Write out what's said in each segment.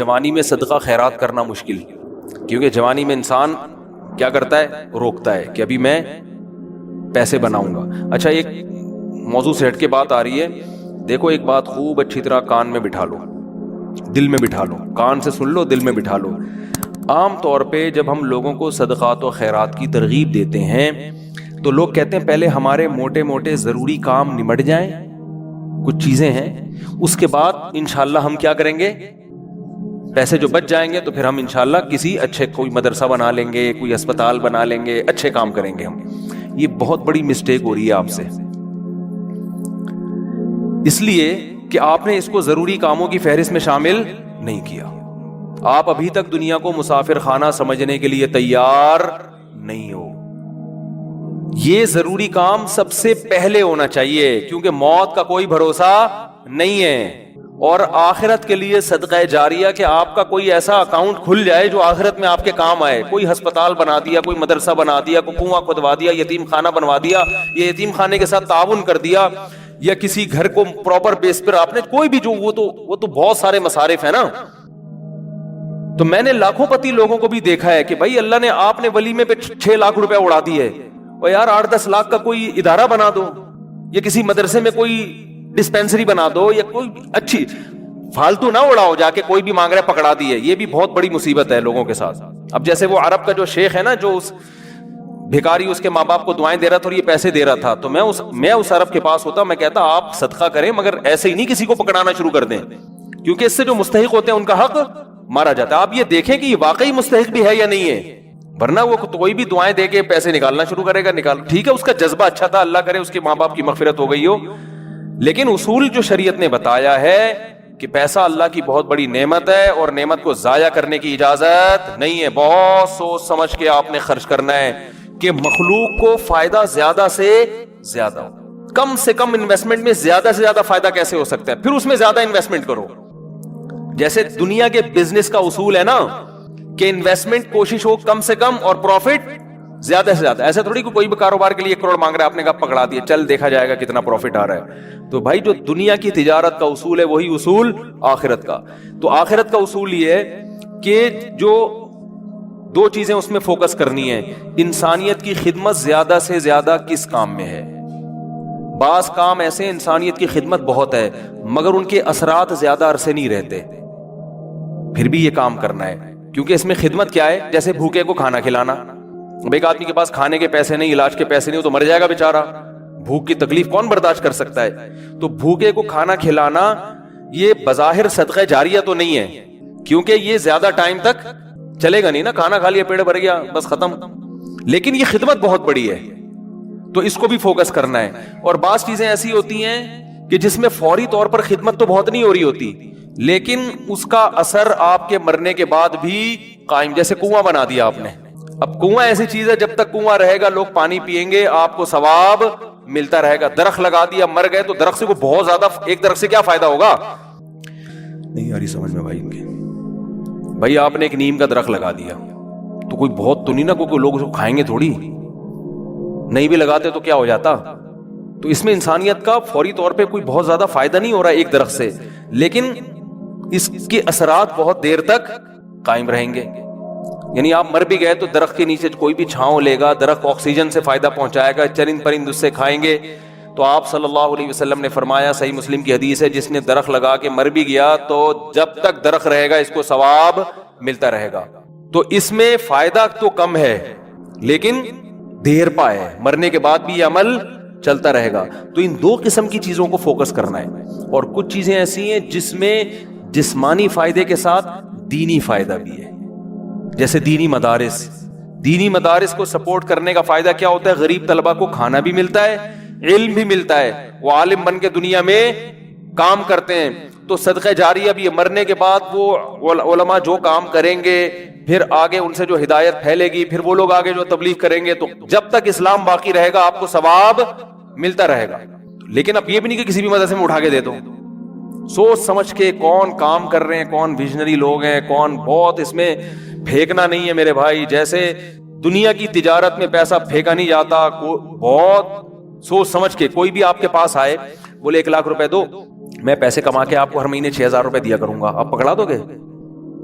جوانی میں صدقہ خیرات کرنا مشکل، کیونکہ جوانی میں انسان کیا کرتا ہے، روکتا ہے کہ ابھی میں پیسے بناؤں گا۔ اچھا، ایک موضوع سے ہٹ کے بات آ رہی ہے، دیکھو ایک بات خوب اچھی طرح کان میں بٹھا لو، دل میں بٹھا لو، کان سے سن لو، دل میں بٹھا لو۔ عام طور پہ جب ہم لوگوں کو صدقات و خیرات کی ترغیب دیتے ہیں تو لوگ کہتے ہیں پہلے ہمارے موٹے موٹے ضروری کام نمٹ جائیں، کچھ چیزیں ہیں، اس کے بعد انشاءاللہ ہم کیا کریں گے، پیسے جو بچ جائیں گے تو پھر ہم انشاءاللہ کسی اچھے کوئی مدرسہ بنا لیں گے، کوئی اسپتال بنا لیں گے، اچھے کام کریں گے ہم۔ یہ بہت بڑی مسٹیک ہو رہی ہے آپ سے، اس لیے کہ آپ نے اس کو ضروری کاموں کی فہرست میں شامل نہیں کیا۔ آپ ابھی تک دنیا کو مسافر خانہ سمجھنے کے لیے تیار نہیں ہو۔ یہ ضروری کام سب سے پہلے ہونا چاہیے، کیونکہ موت کا کوئی بھروسہ نہیں ہے۔ اور آخرت کے لیے صدقہ جاریہ کہ آپ کا کوئی ایسا اکاؤنٹ کھل جائے جو آخرت میں آپ کے کام آئے، کوئی ہسپتال بنا دیا، کوئی مدرسہ بنا دیا، کوئی کنواں کھدوا دیا، یتیم خانہ بنوا دیا، یا یتیم خانے کے ساتھ تعاون کر دیا، یا کسی گھر کو پراپر بیس پر آپ نے کوئی بھی جو وہ تو بہت سارے مصارف ہیں نا۔ تو میں نے لاکھوں پتی لوگوں کو بھی دیکھا ہے کہ بھائی اللہ نے آپ نے ولیمے پہ 6 لاکھ روپے اڑا دیے، اور یار 8-10 لاکھ کا کوئی ادارہ بنا دو، یا کسی مدرسے میں کوئی ڈسپینسری بنا دو، یا کوئی اچھی، فالتو نہ اڑاؤ جا کے کوئی بھی مانگ رہا ہے پکڑا دیے۔ یہ بھی بہت بڑی مصیبت ہے لوگوں کے ساتھ۔ اب جیسے وہ عرب کا جو شیخ ہے نا، جو اس بھیکاری اس کے ماں باپ کو دعائیں دے رہا تھا اور یہ پیسے دے رہا تھا، تو میں اس عرب کے پاس ہوتا، میں کہتا آپ صدقہ کریں مگر ایسے ہی نہیں کسی کو پکڑانا شروع کر دیں، کیونکہ اس سے جو مستحق ہوتے ہیں ان کا حق مارا جاتا ہے۔ آپ یہ دیکھیں کہ یہ واقعی مستحق بھی ہے یا نہیں ہے، ورنہ وہ کوئی بھی دعائیں دے کے پیسے نکالنا شروع کرے گا۔ ٹھیک ہے، اس کا جذبہ اچھا تھا، اللہ کرے اس کے ماں باپ کی مغفرت ہو گئی ہو، لیکن اصول جو شریعت نے بتایا ہے کہ پیسہ اللہ کی بہت بڑی نعمت ہے، اور نعمت کو ضائع کرنے کی اجازت نہیں ہے۔ بہت سوچ سمجھ کے آپ نے خرچ کرنا ہے کہ مخلوق کو فائدہ زیادہ سے زیادہ ہو۔ کم سے کم انویسٹمنٹ میں زیادہ سے زیادہ فائدہ کیسے ہو سکتا ہے، پھر اس میں زیادہ انویسٹمنٹ کرو۔ جیسے دنیا کے بزنس کا اصول ہے نا کہ انویسٹمنٹ کوشش ہو کم سے کم اور پروفٹ زیادہ سے زیادہ۔ ایسا تھوڑی کہ کوئی بھی کاروبار کے لیے 1 کروڑ مانگ رہا ہے، آپ نے کہا پکڑا دیا، چل دیکھا جائے گا کتنا پروفٹ آ رہا ہے۔ تو بھائی جو دنیا کی تجارت کا اصول ہے وہی اصول آخرت کا۔ تو آخرت کا اصول یہ ہے کہ جو 2 چیزیں اس میں فوکس کرنی ہے، انسانیت کی خدمت زیادہ سے زیادہ کس کام میں ہے۔ بعض کام ایسے انسانیت کی خدمت بہت ہے مگر ان کے اثرات زیادہ عرصے نہیں رہتے، پھر بھی یہ کام کرنا ہے، کیونکہ اس میں خدمت کیا ہے، جیسے بھوکے کو کھانا کھلانا۔ اب ایک آدمی کے پاس کھانے کے پیسے نہیں، علاج کے پیسے نہیں، وہ تو مر جائے گا بیچارہ، بھوک کی تکلیف کون برداشت کر سکتا ہے۔ تو بھوکے کو کھانا کھلانا یہ بظاہر صدقہ جاریہ تو نہیں ہے، کیونکہ یہ زیادہ ٹائم تک چلے گا نہیں نا، کھانا کھا لیا پیٹ بھر گیا بس ختم، لیکن یہ خدمت بہت بڑی ہے، تو اس کو بھی فوکس کرنا ہے۔ اور بعض چیزیں ایسی ہوتی ہیں کہ جس میں فوری طور پر خدمت تو بہت نہیں ہو رہی ہوتی، لیکن اس کا اثر آپ کے مرنے کے بعد بھی قائم، جیسے کنواں بنا دیا آپ نے۔ اب کنواں ایسی چیز ہے جب تک کنواں رہے گا لوگ پانی پیئیں گے، آپ کو ثواب ملتا رہے گا۔ درخت لگا دیا، مر گئے تو درخت سے کو بہت زیادہ، ایک درخت سے کیا فائدہ ہوگا، نہیں آ رہی سمجھ میں بھائی ان کے۔ بھائی آپ نے ایک نیم کا درخت لگا دیا تو کوئی بہت تو نہیں نا، کوئی لوگ اس کو کھائیں گے تھوڑی، نہیں بھی لگاتے تو کیا ہو جاتا۔ تو اس میں انسانیت کا فوری طور پہ کوئی بہت زیادہ فائدہ نہیں ہو رہا ایک درخت سے، لیکن اس کے اثرات بہت دیر تک قائم رہیں گے۔ یعنی آپ مر بھی گئے تو درخت کے نیچے کوئی بھی چھاؤں لے گا، درخت آکسیجن سے فائدہ پہنچائے گا، چرند پرند اس سے کھائیں گے۔ تو آپ صلی اللہ علیہ وسلم نے فرمایا، صحیح مسلم کی حدیث ہے، جس نے درخت لگا کے مر بھی گیا تو جب تک درخت رہے گا اس کو ثواب ملتا رہے گا۔ تو اس میں فائدہ تو کم ہے لیکن دیر پا ہے، مرنے کے بعد بھی یہ عمل چلتا رہے گا۔ تو ان 2 قسم کی چیزوں کو فوکس کرنا ہے۔ اور کچھ چیزیں ایسی ہیں جس میں جسمانی فائدے کے ساتھ دینی فائدہ بھی ہے، جیسے دینی مدارس کو سپورٹ کرنے کا فائدہ کیا ہوتا ہے، غریب طلبہ کو کھانا بھی ملتا ہے، علم بھی ملتا ہے، وہ عالم بن کے دنیا میں کام کرتے ہیں۔ تو صدقہ جاریہ بھی مرنے کے بعد وہ علماء جو کام کریں گے، پھر آگے ان سے جو ہدایت پھیلے گی، پھر وہ لوگ آگے جو تبلیغ کریں گے، تو جب تک اسلام باقی رہے گا آپ کو ثواب ملتا رہے گا۔ لیکن اب یہ بھی نہیں کہ کسی بھی مدرسے میں اٹھا کے دے دو، سوچ سمجھ کے کون کام کر رہے ہیں، کون ویژنری لوگ ہیں، کون، بہت اس میں پھینکنا نہیں ہے میرے بھائی۔ جیسے دنیا کی تجارت میں پیسہ پھینکا نہیں جاتا، بہت سوچ سمجھ کے۔ کوئی بھی آپ کے پاس آئے بولے 1 لاکھ روپے دو، میں پیسے کما کے آپ کو ہر مہینے 6,000 روپے دیا کروں گا، آپ پکڑا دو گے؟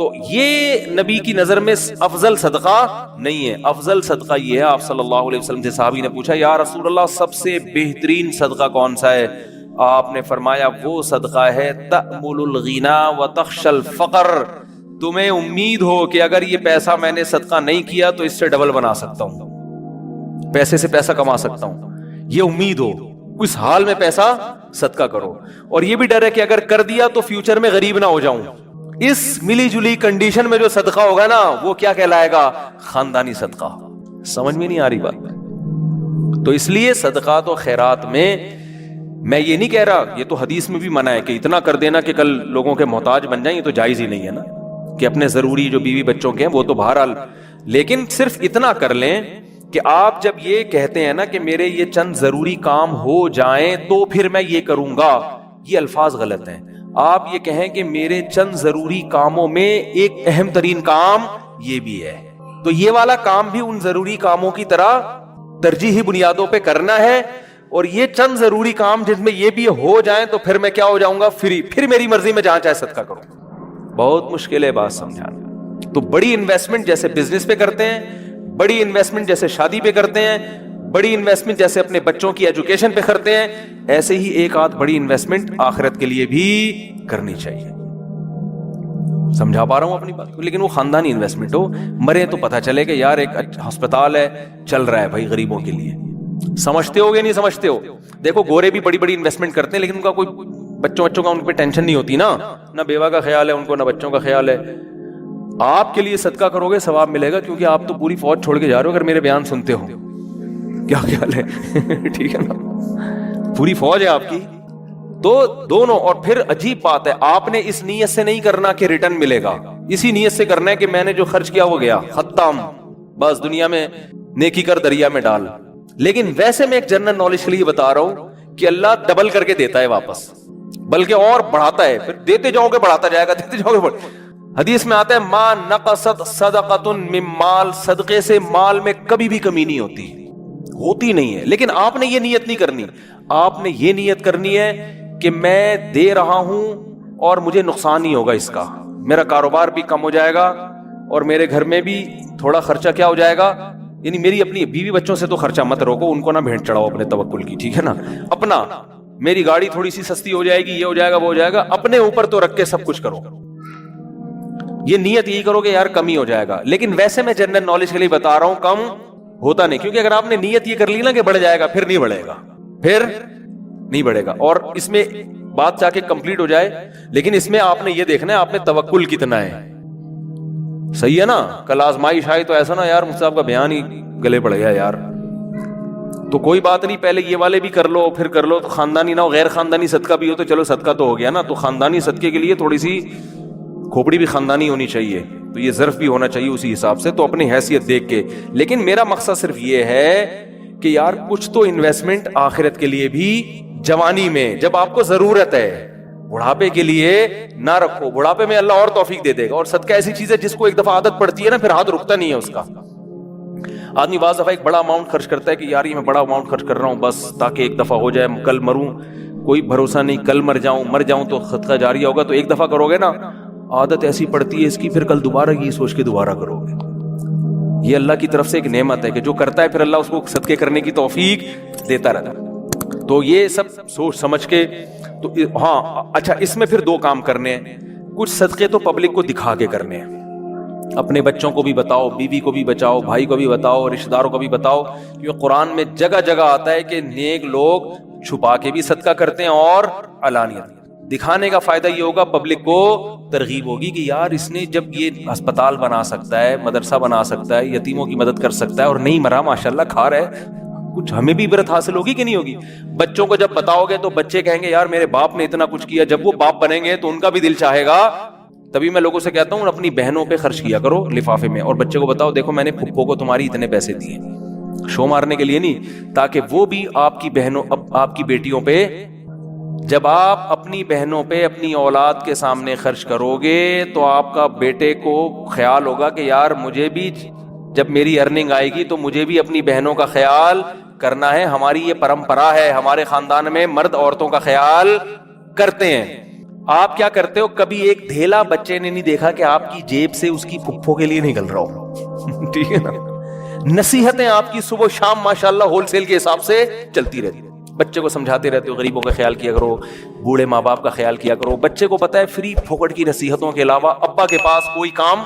تو یہ نبی کی نظر میں افضل صدقہ نہیں ہے. افضل صدقہ یہ ہے, آپ صلی اللہ علیہ وسلم سے صحابی نے پوچھا یا رسول اللہ سب سے بہترین صدقہ کون سا ہے؟ آپ نے فرمایا وہ صدقہ ہے تأمل الغنا وتخشى الفقر, تمہیں امید ہو کہ اگر یہ پیسہ میں نے صدقہ نہیں کیا تو اس سے ڈبل بنا سکتا ہوں, پیسے سے پیسہ کما سکتا ہوں, یہ امید ہو, اس حال میں پیسہ صدقہ کرو. اور یہ بھی ڈر ہے کہ اگر کر دیا تو فیوچر میں غریب نہ ہو جاؤں. اس ملی جلی کنڈیشن میں جو صدقہ ہوگا نا وہ کیا کہلائے گا؟ خاندانی صدقہ. سمجھ میں نہیں آ رہی بات؟ تو اس لیے صدقات و خیرات میں یہ نہیں کہہ رہا, یہ تو حدیث میں بھی منع ہے کہ اتنا کر دینا کہ کل لوگوں کے محتاج بن جائیں, یہ تو جائز ہی نہیں ہے نا, کہ اپنے ضروری جو بیوی بچوں کے ہیں وہ تو بہرحال, لیکن صرف اتنا کر لیں کہ آپ جب یہ کہتے ہیں نا کہ میرے یہ چند ضروری کام ہو جائیں تو پھر میں یہ کروں گا, یہ الفاظ غلط ہیں. آپ یہ کہیں کہ میرے چند ضروری کاموں میں ایک اہم ترین کام یہ بھی ہے, تو یہ والا کام بھی ان ضروری کاموں کی طرح ترجیحی بنیادوں پہ کرنا ہے, اور یہ چند ضروری کام جس میں یہ بھی ہو جائیں تو پھر میں کیا ہو جاؤں گا؟ فری, پھر میری مرضی میں جہاں چاہے صدقہ کروں. بہت مشکل ہے بات سمجھانا. تو بڑی انویسٹمنٹ جیسے بزنس پہ کرتے ہیں, بڑی انویسٹمنٹ جیسے شادی پہ کرتے ہیں, بڑی انویسٹمنٹ جیسے اپنے بچوں کی ایجوکیشن پہ کرتے ہیں, ایسے ہی ایک آدھ بڑی انویسٹمنٹ آخرت کے لیے بھی کرنی چاہیے. سمجھا پا رہا ہوں اپنی بات کو؟ لیکن وہ خاندانی انویسٹمنٹ ہو, مرے تو پتہ چلے کہ یار ایک ہسپتال ہے چل رہا ہے بھائی غریبوں کے لیے. سمجھتے ہو گے نہیں سمجھتے ہو؟ دیکھو گورے بھی بڑی بڑی انویسٹمنٹ کرتے ہیں لیکن ان کا کوئی بچوں کا ان پہ ٹینشن نہیں ہوتی نا, نہ بیوہ کا خیال ہے ان کو, نہ بچوں کا خیال ہے. آپ کے لیے صدقہ کرو گے ثواب ملے گا, کیونکہ آپ تو پوری فوج چھوڑ کے جا رہے ہو اگر میرے بیان سنتے ہو. کیا خیال ہے؟ ٹھیک ہے نا, پوری فوج ہے آپ کی. تو دونوں. اور پھر عجیب بات ہے, آپ نے اس نیت سے نہیں کرنا کہ ریٹرن ملے گا, اسی نیت سے کرنا ہے کہ میں نے جو خرچ کیا وہ گیا, ختم, بس دنیا میں نیکی کر دریا میں ڈال. لیکن ویسے میں ایک جنرل نالج کے لیے بتا رہا ہوں کہ اللہ ڈبل کر کے دیتا ہے واپس, بلکہ اور بڑھاتا ہے, پھر دیتے جاؤ گے بڑھاتا جائے گا, دیتے جاؤ گے. حدیث میں آتا ہے ما نقصت صدقۃ من مال, صدقے سے مال میں کبھی بھی کمی نہیں ہوتی نہیں ہے. لیکن آپ نے یہ نیت نہیں کرنی, آپ نے یہ نیت کرنی ہے کہ میں دے رہا ہوں اور مجھے نقصان نہیں ہوگا اس کا, میرا کاروبار بھی کم ہو جائے گا اور میرے گھر میں بھی تھوڑا خرچہ کیا ہو جائے گا. یعنی میری اپنی بیوی بچوں سے تو خرچہ مت روکو, ان کو نہ بھیڑ چڑھاؤ اپنے توکل کی, ٹھیک ہے نا. اپنا, میری گاڑی تھوڑی سی سستی ہو جائے گی, یہ ہو جائے گا وہ ہو جائے گا, اپنے اوپر تو رکھ کے سب کچھ کرو. یہ نیت یہی کرو کہ یار کمی ہو جائے گا. لیکن ویسے میں جنرل نالج کے لیے بتا رہا ہوں کم ہوتا نہیں, کیونکہ اگر آپ نے نیت یہ کر لی نا کہ بڑھ جائے گا, پھر نہیں بڑھے گا, پھر نہیں بڑھے گا. اور اس میں بات چاہ کے کمپلیٹ ہو جائے, لیکن اس میں آپ نے یہ دیکھنا ہے آپ میں توکل کتنا ہے. صحیح ہے نا. کل آزمائش آئی تو ایسا نا یار مجھ سے آپ کا بیان ہی گلے پڑ گیا یار, تو کوئی بات نہیں, پہلے یہ والے بھی کر لو پھر کر لو, تو خاندانی نہ ہو, غیر خاندانی صدقہ بھی ہو تو چلو صدقہ تو ہو گیا نا. تو خاندانی صدقے کے لیے تھوڑی سی کھوپڑی بھی خاندانی ہونی چاہیے, تو یہ ظرف بھی ہونا چاہیے اسی حساب سے, تو اپنی حیثیت دیکھ کے. لیکن میرا مقصد صرف یہ ہے کہ یار کچھ تو انویسٹمنٹ آخرت کے لیے بھی جوانی میں جب آپ کو ضرورت ہے, بڑھاپے کے لیے نہ رکھو. بڑھاپے میں اللہ اور توفیق دے دے گا. اور صدقہ ایسی چیز ہے جس کو ایک دفعہ عادت پڑتی ہے نا پھر ہاتھ رکتا نہیں ہے اس کا. آدمی بعض دفعہ ایک بڑا اماؤنٹ خرچ کرتا ہے کہ یار یہ میں بڑا اماؤنٹ خرچ کر رہا ہوں بس تاکہ ایک دفعہ ہو جائے, کل مروں, کوئی بھروسہ نہیں, کل مر جاؤں تو صدقہ جاریہ ہوگا. تو ایک دفعہ کرو گے نا, عادت ایسی پڑتی ہے اس کی, پھر کل دوبارہ یہ سوچ کے دوبارہ کرو گے. یہ اللہ کی طرف سے ایک نعمت ہے کہ جو کرتا ہے پھر اللہ اس کو صدقے کرنے کی توفیق دیتا رہتا ہے. تو یہ سب سوچ سمجھ کے. تو ہاں اچھا, اس میں پھر دو کام کرنے ہیں. کچھ صدقے تو پبلک کو دکھا کے کرنے ہیں, اپنے بچوں کو بھی بتاؤ, بیوی کو بھی بچاؤ, بھائی کو بھی بتاؤ, رشتہ داروں کو بھی بتاؤ. کیونکہ قرآن میں جگہ جگہ آتا ہے کہ نیک لوگ چھپا کے بھی صدقہ کرتے ہیں اور علانیت. دکھانے کا فائدہ یہ ہوگا, پبلک کو ترغیب ہوگی کہ یار اس نے جب یہ ہسپتال بنا سکتا ہے, مدرسہ بنا سکتا ہے, یتیموں کی مدد کر سکتا ہے اور نہیں مرا, ماشاءاللہ کھا رہا ہے, کچھ ہمیں بھی عبرت حاصل ہوگی کہ نہیں ہوگی. بچوں کو جب بتاؤ گے تو بچے کہیں گے یار میرے باپ نے اتنا کچھ کیا. جب وہ باپ بنیں گے تو ان کا بھی دل چاہے گا. تبھی میں لوگوں سے کہتا ہوں اپنی بہنوں پہ خرچ کیا کرو لفافے میں, اور بچے کو بتاؤ دیکھو میں نے پھپھو کو تمہاری اتنے پیسے دیے, شو مارنے کے لیے نہیں, تاکہ وہ بھی آپ کی بہنوں, آپ کی بیٹیوں پہ, جب آپ اپنی بہنوں پہ اپنی اولاد کے سامنے خرچ کرو گے تو آپ کا بیٹے کو خیال ہوگا کہ یار مجھے بھی جب میری ارننگ آئے گی تو مجھے بھی اپنی بہنوں کا خیال کرنا ہے. ہماری یہ پرمپرا ہے, ہمارے خاندان میں مرد عورتوں کا خیال کرتے ہیں. آپ کیا کرتے ہو, کبھی ایک دھیلا بچے نے نہیں دیکھا کہ آپ کی جیب سے اس کی پھپھو کے لیے نکل رہا ہو, ٹھیک ہے نا. نصیحتیں آپ کی صبح شام ماشاءاللہ ہول سیل کے حساب سے چلتی رہتی. بچے کو سمجھاتے رہتے ہو غریبوں کا خیال کیا کرو, بوڑھے ماں باپ کا خیال کیا کرو. بچے کو پتا ہے فری پھوکٹ کی نصیحتوں کے علاوہ ابا کے پاس کوئی کام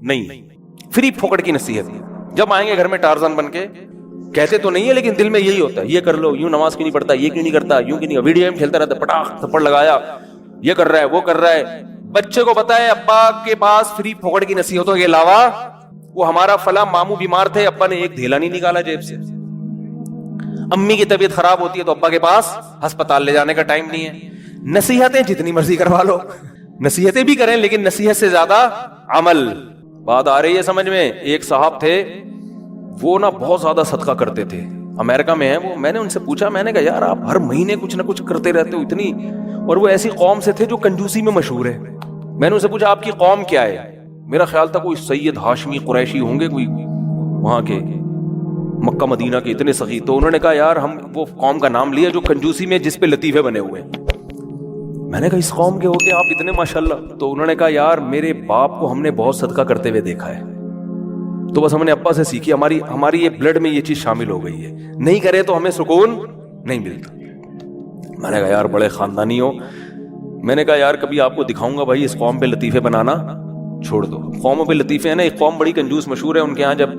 نہیں. فری پھوکٹ کی نصیحت. جب آئیں گے گھر میں ٹارزن بن کے, کہتے تو نہیں ہے لیکن دل میں یہی ہوتا ہے, یہ کر لو, یوں نماز کیوں نہیں پڑھتا, یہ کیوں نہیں کرتا, یوں کیوں نہیں, ویڈیو گیم کھیلتا رہتا, پٹاخ تھپڑ لگایا, یہ کر رہا ہے وہ کر رہا ہے. بچے کو پتا ہے ابا کے پاس فری پھوکٹ کی نصیحتوں کے علاوہ, وہ ہمارا فلاں ماموں بیمار تھے, ابا نے ایک دھیلا نہیں نکالا جیب سے. امی کی طبیعت خراب ہوتی ہے تو ابا کے پاس ہسپتال لے جانے کا ٹائم نہیں ہے. نصیحتیں جتنی مرضی کروا لو, نصیحتیں بھی کریں لیکن نصیحت سے زیادہ عمل. بات آ رہی ہے سمجھ میں. ایک صاحب تھے, وہ نا بہت زیادہ صدقہ کرتے تھے, امریکہ میں ہیں وہ. میں نے ان سے پوچھا, میں نے کہا یار آپ ہر مہینے کچھ نہ کچھ کرتے رہتے ہو اتنی, اور وہ ایسی قوم سے تھے جو کنجوسی میں مشہور ہے. میں نے ان سے پوچھا آپ کی قوم کیا ہے؟ میرا خیال تھا کوئی سید ہاشمی قریشی ہوں گے, کوئی وہاں کے مکہ مدینہ کے اتنے سخی. تو انہوں نے کہا یار ہم وہ قوم کا نام لیا جو کنجوسی میں جس پہ لطیفے بنے ہوئے ہیں. میں نے کہا اس قوم کے ہو کے آپ اتنے ماشاءاللہ. تو انہوں نے کہا یار میرے باپ کو ہم نے بہت صدقہ کرتے ہوئے دیکھا ہے, تو بس ہم نے ابا سے سیکھی, ہماری یہ بلڈ میں یہ چیز شامل ہو گئی ہے, نہیں کرے تو ہمیں سکون نہیں ملتا. میں نے کہا یار بڑے خاندانی ہو. میں نے کہا یار کبھی آپ کو دکھاؤں گا بھائی اس قوم پہ لطیفے بنانا چھوڑ دو. قوموں پہ لطیفے ہیں نا, ایک قوم بڑی کنجوس مشہور ہے, ان کے ہاں جب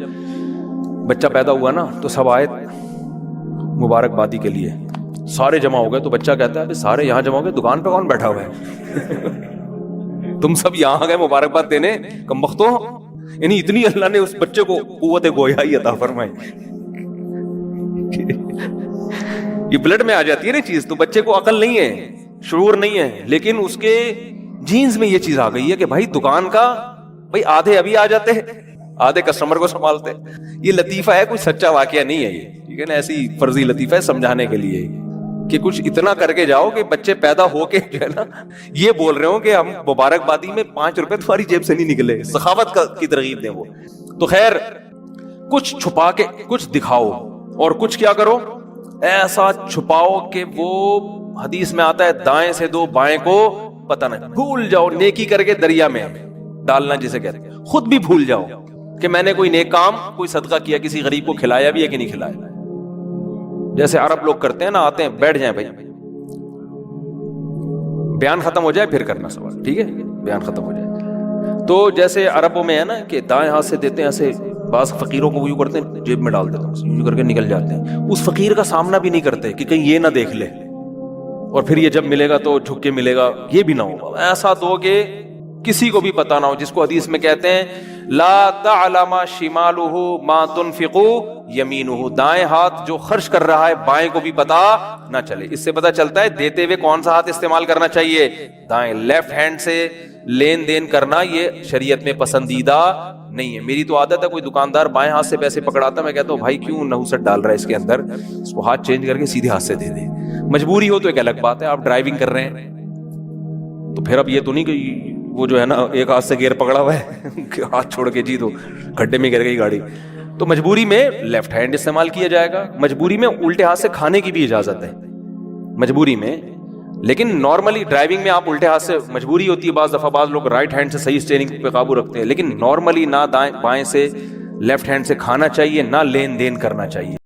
بچہ پیدا ہوا نا تو سب آئے مبارکبادی کے لیے, سارے جمع ہو گئے. تو بچہ کہتا ہے سارے یہاں جمع ہو گئے, دکان پہ کون بیٹھا ہوا ہے تم سب یہاں گئے مبارکباد دینے کمبختوں. یعنی اتنی اللہ نے اس بچے کو قوت گویائی عطا فرمائی, یہ بلڈ میں آ جاتی ہے نا چیز. تو بچے کو عقل نہیں ہے, شعور نہیں ہے, لیکن اس کے جینز میں یہ چیز آ گئی ہے کہ بھائی دکان کا بھائی آدھے ابھی آ جاتے ہیں, آدھے کسٹمر کو سنبھالتے. یہ لطیفہ ہے, کوئی سچا واقعہ نہیں ہے یہ, ٹھیک ہے نا, ایسی فرضی لطیفہ ہے سمجھانے کے لیے کہ کچھ اتنا کر کے جاؤ کہ بچے پیدا ہو کے جو ہے نا یہ بول رہے ہوں کہ ہم مبارکبادی میں 5 روپے تمہاری جیب سے نہیں نکلے. سخاوت کی ترغیب دیں وہ. تو خیر کچھ چھپا کے کچھ دکھاؤ, اور کچھ کیا کرو ایسا چھپاؤ کہ وہ حدیث میں آتا ہے دائیں سے دو بائیں کو پتہ نہیں, بھول جاؤ. نیکی کر کے دریا میں ڈالنا جسے کہتے ہیں, خود بھی بھول جاؤ کہ میں نے کوئی نیک کام کوئی صدقہ کیا, کسی غریب کو کھلایا بھی ہے کہ نہیں کھلایا. جیسے عرب لوگ کرتے ہیں نا, آتے ہیں بیٹھ جائیں بھائی, بیان ختم ہو جائے پھر کرنا سوال, ٹھیک ہے, بیان ختم ہو جائے. تو جیسے عربوں میں ہے نا کہ دائیں ہاتھ سے دیتے ہیں ایسے, بعض فقیروں کو یوں کرتے ہیں جیب میں ڈال دیتے ہیں, یوں کر کے نکل جاتے ہیں. اس فقیر کا سامنا بھی نہیں کرتے کہ کہیں یہ نہ دیکھ لے, اور پھر یہ جب ملے گا تو جھک کے ملے گا, یہ بھی نہ ہو. ایسا دو کہ کسی کو بھی پتا نہ ہو, جس کو حدیث میں کہتے ہیں لا تعلم شمالہ ما تنفق یمینہ, دائیں ہاتھ جو خرچ کر رہا ہے بائیں کو بھی پتا نہ چلے. اس سے پتا چلتا ہے دیتے ہوئے کون سا ہاتھ استعمال کرنا چاہیے, دائیں. لیفٹ ہینڈ سے لین دین کرنا یہ شریعت میں پسندیدہ نہیں ہے. میری تو عادت ہے, کوئی دکاندار بائیں ہاتھ سے پیسے پکڑاتا, میں کہتا ہوں بھائی کیوں نحوست ڈال رہا ہے اس کے اندر, اس کو ہاتھ چینج کر کے سیدھے ہاتھ سے دے دے. مجبوری ہو تو ایک الگ بات ہے, آپ ڈرائیونگ کر رہے ہیں تو پھر اب یہ تو نہیں کہ وہ جو ہے نا ایک ہاتھ سے گیئر پکڑا ہوا ہے کہ ہاتھ چھوڑ کے جی تو گڈھے میں گر گئی گاڑی. تو مجبوری میں لیفٹ ہینڈ استعمال کیا جائے گا. مجبوری میں الٹے ہاتھ سے کھانے کی بھی اجازت ہے مجبوری میں, لیکن نارملی ڈرائیونگ میں آپ الٹے ہاتھ سے مجبوری ہوتی ہے. بعض دفعہ بعض لوگ رائٹ ہینڈ سے صحیح اسٹیئرنگ پہ قابو رکھتے ہیں, لیکن نارملی نہ دائیں بائیں سے لیفٹ ہینڈ سے کھانا چاہیے, نہ لین دین کرنا چاہیے.